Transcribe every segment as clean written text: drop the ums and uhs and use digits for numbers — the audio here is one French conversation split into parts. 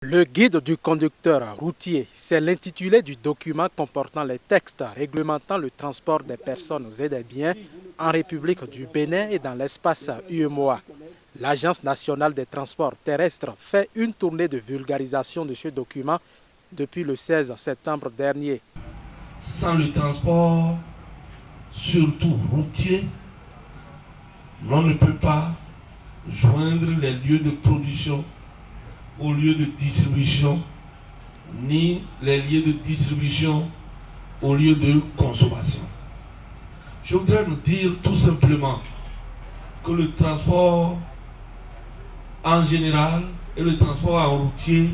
Le guide du conducteur routier, c'est l'intitulé du document comportant les textes réglementant le transport des personnes et des biens en République du Bénin et dans l'espace UEMOA. L'Agence nationale des transports terrestres fait une tournée de vulgarisation de ce document depuis le 16 septembre dernier. Sans le transport, surtout routier, on ne peut pas joindre les lieux de production aux lieux de distribution, ni les lieux de distribution aux lieux de consommation. Je voudrais nous dire tout simplement que le transport en général et le transport en routier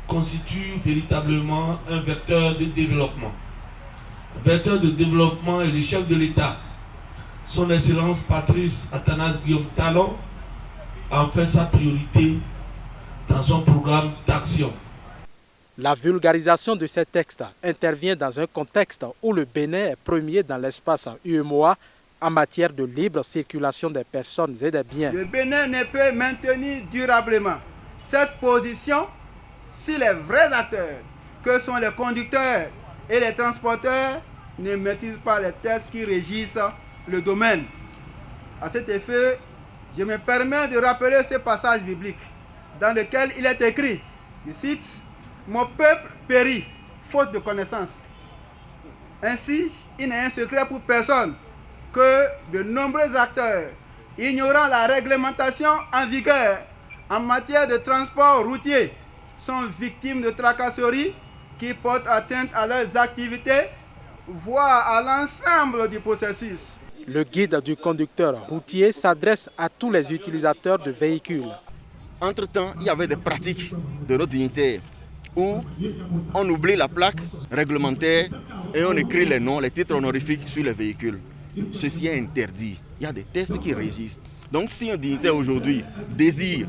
constituent véritablement un vecteur de développement. Vecteur de développement et le chef de l'État, son Excellence Patrice Athanase Guillaume Talon, en fait sa priorité dans son programme d'action. La vulgarisation de ces textes intervient dans un contexte où le Bénin est premier dans l'espace UEMOA en matière de libre circulation des personnes et des biens. Le Bénin ne peut maintenir durablement cette position si les vrais acteurs, que sont les conducteurs et les transporteurs, ne maîtrisent pas les textes qui régissent le domaine. À cet effet, je me permets de rappeler ce passage biblique dans lequel il est écrit, je cite, « Mon peuple périt, faute de connaissance. Ainsi, il n'est un secret pour personne que de nombreux acteurs, ignorant la réglementation en vigueur en matière de transport routier, sont victimes de tracasseries qui portent atteinte à leurs activités, voire à l'ensemble du processus. » Le guide du conducteur routier s'adresse à tous les utilisateurs de véhicules. Entre-temps, il y avait des pratiques de nos dignitaires où on oublie la plaque réglementaire et on écrit les noms, les titres honorifiques sur les véhicules. Ceci est interdit. Il y a des tests qui résistent. Donc si un dignitaire aujourd'hui désire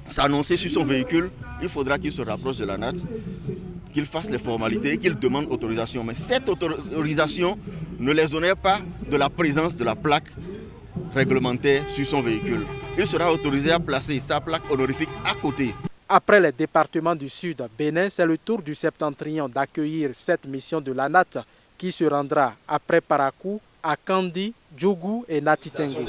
s'annoncer sur son véhicule, il faudra qu'il se rapproche de la NAT, qu'il fasse les formalités et qu'il demande autorisation. Mais cette autorisation ne l'exonère pas de la présence de la plaque réglementaire sur son véhicule. Il sera autorisé à placer sa plaque honorifique à côté. Après les départements du Sud Bénin, c'est le tour du Septentrion d'accueillir cette mission de l'ANAT qui se rendra après Parakou, à Kandi, Djougou et Natitengo.